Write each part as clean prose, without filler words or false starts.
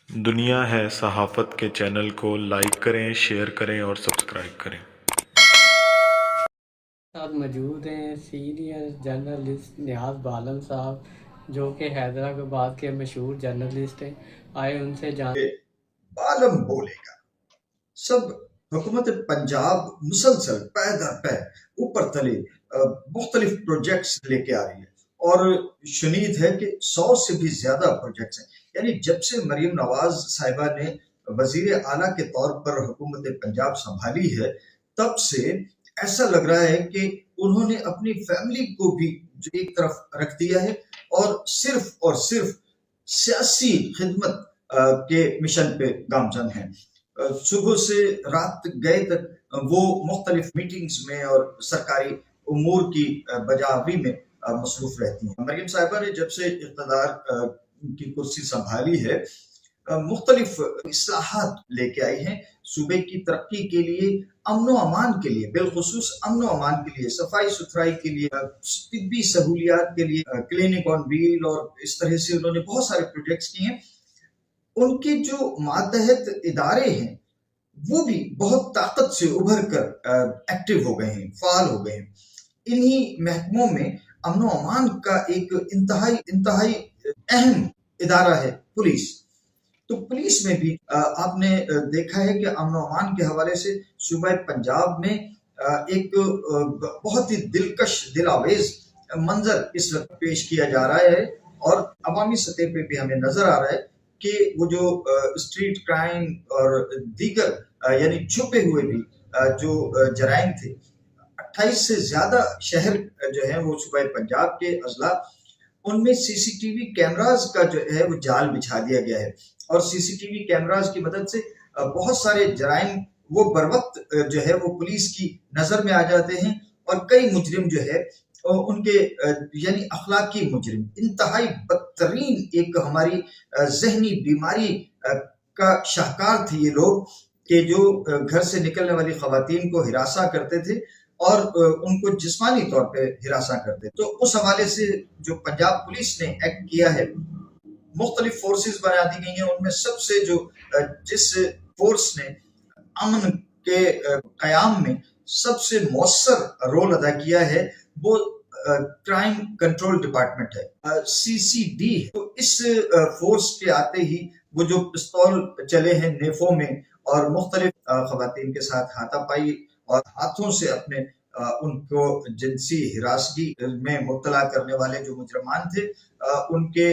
دنیا ہے صحافت کے چینل کو لائک کریں، شیئر کریں اور سبسکرائب کریں۔ ساتھ موجود ہیں سینئر جرنلسٹ نیاز بالم صاحب، جو کہ حیدرآباد کے مشہور جرنلسٹ ہیں۔ آئے ان سے بالم بولے گا۔ سب حکومت پنجاب مسلسل پے در پے اوپر تلے مختلف پروجیکٹس لے کے آ رہی ہے، اور شنید ہے کہ 100 سے بھی زیادہ پروجیکٹس ہیں۔ یعنی جب سے مریم نواز صاحبہ نے وزیر اعلیٰ کے طور پر حکومت پنجاب سنبھالی ہے، تب سے ایسا لگ رہا ہے کہ انہوں نے اپنی فیملی کو بھی ایک طرف رکھ دیا ہے اور صرف سیاسی خدمت کے مشن پہ گامزن ہیں۔ صبح سے رات گئے تک وہ مختلف میٹنگز میں اور سرکاری امور کی بجاوری میں مصروف رہتی ہیں۔ مریم صاحبہ نے جب سے اقتدار کی کرسی سنبھالی ہے، مختلف اصلاحات لے کے آئی ہیں صوبے کی ترقی کے لیے، امن و امان کے لیے، بالخصوص امن و امان کے لیے، صفائی ستھرائی کے لیے، طبی سہولیات کے لیے، کلینک آن ویل، اور اس طرح سے انہوں نے بہت سارے پروجیکٹس کیے ہیں۔ ان کے جو ماتحت ادارے ہیں وہ بھی بہت طاقت سے ابھر کر ایکٹیو ہو گئے ہیں، فعال ہو گئے ہیں۔ انہی محکموں میں امن و امان کا ایک انتہائی اہم ادارہ ہے پولیس۔ تو پولیس میں بھی آپ نے دیکھا ہے کہ امن و امان کے حوالے سے صوبہ پنجاب میں ایک بہت ہی دلکش، دلاویز منظر اس وقت پیش کیا جا رہا ہے، اور عوامی سطح پہ بھی ہمیں نظر آ رہا ہے کہ وہ جو اسٹریٹ کرائم اور دیگر یعنی چھپے ہوئے بھی جو جرائم تھے، 28 سے زیادہ شہر جو ہیں وہ صوبہ پنجاب کے اضلاع، ان میں سی سی ٹی وی کیمراز کا جو ہے وہ جال بچھا دیا گیا ہے، اور سی سی ٹی وی کیمراز کی مدد سے بہت سارے جرائم وہ بروقت جو ہے وہ پولیس کی نظر میں آ جاتے ہیں، اور کئی مجرم جو ہے ان کے یعنی اخلاقی مجرم، انتہائی بدترین ایک ہماری ذہنی بیماری کا شاہکار تھے یہ لوگ، کہ جو گھر سے نکلنے والی خواتین کو ہراساں کرتے تھے اور ان کو جسمانی طور پہ ہراساں کرتے۔ تو اس حوالے سے جو پنجاب پولیس نے ایکٹ کیا ہے، مختلف فورسز بنا دی گئی ہیں، ان میں سب سے جس فورس نے امن کے قیام میں سب سے مؤثر رول ادا کیا ہے وہ کرائم کنٹرول ڈپارٹمنٹ ہے، سی سی ڈی ہے۔ تو اس فورس کے آتے ہی وہ جو پستول چلے ہیں نیفوں میں، اور مختلف خواتین کے ساتھ ہاتھا پائی اور ہاتھوں سے اپنے ان کو جنسی ہراسگی میں مبتلا کرنے والے جو مجرمان تھے، ان کے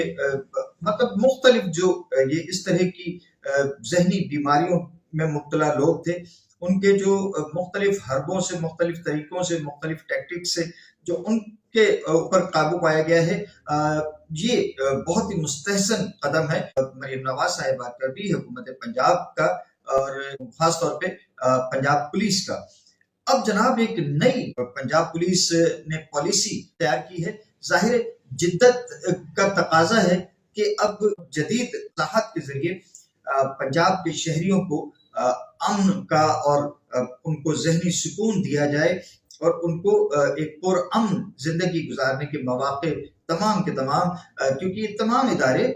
مطلب مختلف جو یہ اس طرح کی ذہنی بیماریوں میں مبتلا لوگ تھے، ان کے جو مختلف حربوں سے، مختلف طریقوں سے، مختلف ٹیکٹک سے جو ان کے اوپر قابو پایا گیا ہے، یہ بہت ہی مستحسن قدم ہے مریم نواز صاحبہ کا بھی، حکومت پنجاب کا، اور خاص طور پہ پنجاب پولیس کا۔ اب جناب ایک نئی پنجاب پولیس نے پالیسی تیار کی ہے۔ ظاہر جدت کا تقاضا ہے کہ اب جدید اصلاحات کے ذریعے پنجاب کے شہریوں کو امن کا اور ان کو ذہنی سکون دیا جائے، اور ان کو ایک پر امن زندگی گزارنے کے مواقع تمام کے تمام، کیونکہ یہ تمام ادارے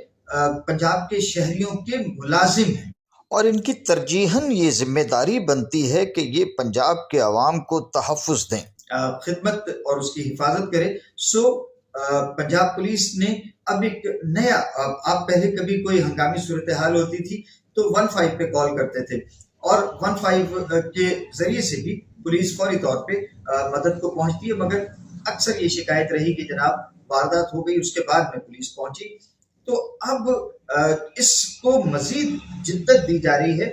پنجاب کے شہریوں کے ملازم ہیں، اور ان کی ترجیحاً یہ ذمہ داری بنتی ہے کہ یہ پنجاب کے عوام کو تحفظ دیں، خدمت اور اس کی حفاظت کرے۔ سو پنجاب پولیس نے اب ایک نیا، آپ پہلے کبھی کوئی ہنگامی صورتحال ہوتی تھی تو 15 پہ کال کرتے تھے، اور 15 کے ذریعے سے بھی پولیس فوری طور پہ مدد کو پہنچتی ہے، مگر اکثر یہ شکایت رہی کہ جناب واردات ہو گئی، اس کے بعد میں پولیس پہنچی۔ تو اب اس کو مزید جدت دی جا رہی ہے،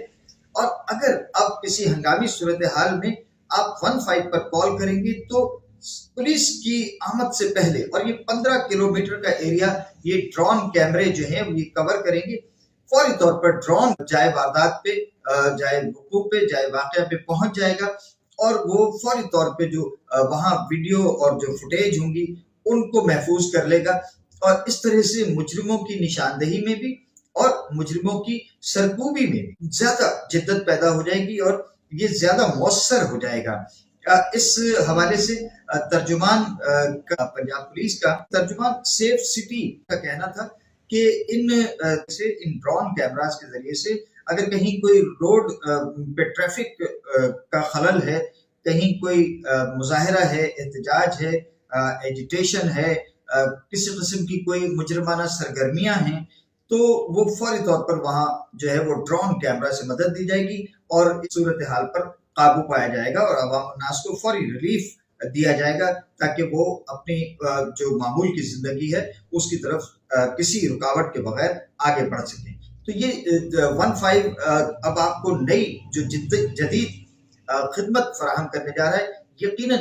اور اگر اب کسی ہنگامی صورتحال میں آپ 15 پر کال کریں گے تو پولیس کی آمد سے پہلے، اور یہ 15 کلومیٹر کا ایریا یہ ڈرون کیمرے جو ہیں یہ کور کریں گے، فوری طور پر ڈرون جائے واردات پہ، جائے وقوع پہ، جائے واقعہ پہ پہنچ جائے گا، اور وہ فوری طور پہ جو وہاں ویڈیو اور جو فوٹیج ہوں گی ان کو محفوظ کر لے گا، اور اس طرح سے مجرموں کی نشاندہی میں بھی اور مجرموں کی سرکوبی میں بھی زیادہ جدت پیدا ہو جائے گی، اور یہ زیادہ مؤثر ہو جائے گا۔ اس حوالے سے ترجمان پنجاب پولیس کا ترجمان سیف سٹی کا کہنا تھا کہ ان ڈرون کیمراز کے ذریعے سے اگر کہیں کوئی روڈ پہ ٹریفک کا خلل ہے، کہیں کوئی مظاہرہ ہے، احتجاج ہے، ایجیٹیشن ہے، کسی قسم کی کوئی مجرمانہ سرگرمیاں ہیں، تو وہ فوری طور پر وہاں جو ہے وہ ڈرون کیمرہ سے مدد دی جائے گی اور اس صورتحال پر قابو پایا جائے گا اور عوام الناس کو فوری ریلیف دیا جائے گا تاکہ وہ اپنی جو معمول کی زندگی ہے اس کی طرف کسی رکاوٹ کے بغیر آگے بڑھ سکیں۔ تو یہ 15 اب آپ کو نئی جو جدید خدمت فراہم کرنے جا رہا ہے۔ یقیناً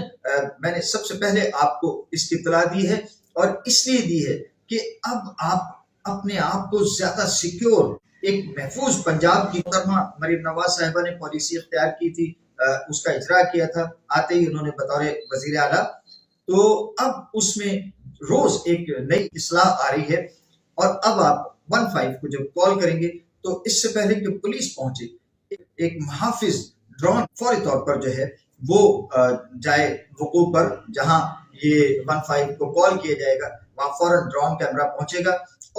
میں نے سب سے پہلے آپ کو اس کی اطلاع دی ہے اور اس لیے دی ہے کہ اب آپ اپنے آپ کو زیادہ سیکیور، ایک محفوظ پنجاب کی محترمہ مریم نواز صاحبہ نے پالیسی اختیار کی تھی، اس کا اجرا کیا تھا آتے ہی انہوں نے بطور وزیر اعلیٰ، تو اب اس میں روز ایک نئی اصلاح آ رہی ہے اور اب آپ 15 کو جب کال کریں گے تو اس سے پہلے کہ پولیس پہنچے ایک محافظ ڈرون فوری طور پر جو ہے وہ جائے وقوع پر، جہاں یہ 15 کو کال کیا جائے گا وہاں فوراً ڈرون کیمرہ پہنچے گا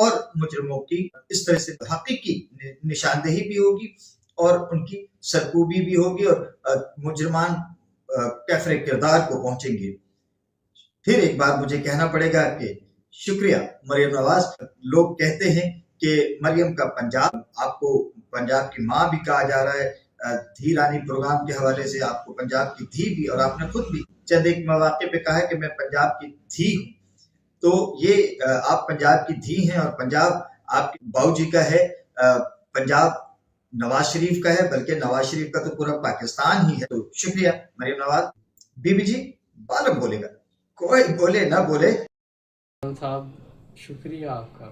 اور مجرموں کی اس طرح سے حقیقی نشاندہی بھی ہوگی اور ان کی سرکوبی بھی ہوگی اور مجرمان کیفر کردار کو پہنچیں گے۔ پھر ایک بات مجھے کہنا پڑے گا کہ شکریہ مریم نواز۔ لوگ کہتے ہیں کہ مریم کا پنجاب، آپ کو پنجاب کی ماں بھی کہا جا رہا ہے، دھی رانی پروگرام کے حوالے سے آپ کو پنجاب کی دھی بھی، اور آپ نے خود بھی چند ایک مواقع پہ کہا ہے کہ میں پنجاب کی دھی ہوں، تو یہ آپ پنجاب کی دھی ہیں اور پنجاب آپ کے باؤ جی کا ہے، پنجاب نواز شریف کا ہے، بلکہ نواز شریف کا تو پورا پاکستان ہی ہے۔ تو شکریہ Maryam Nawaz. Be B G Balam بولے گا، کوئی بولے نہ بولے صاحب شکریہ آپ کا۔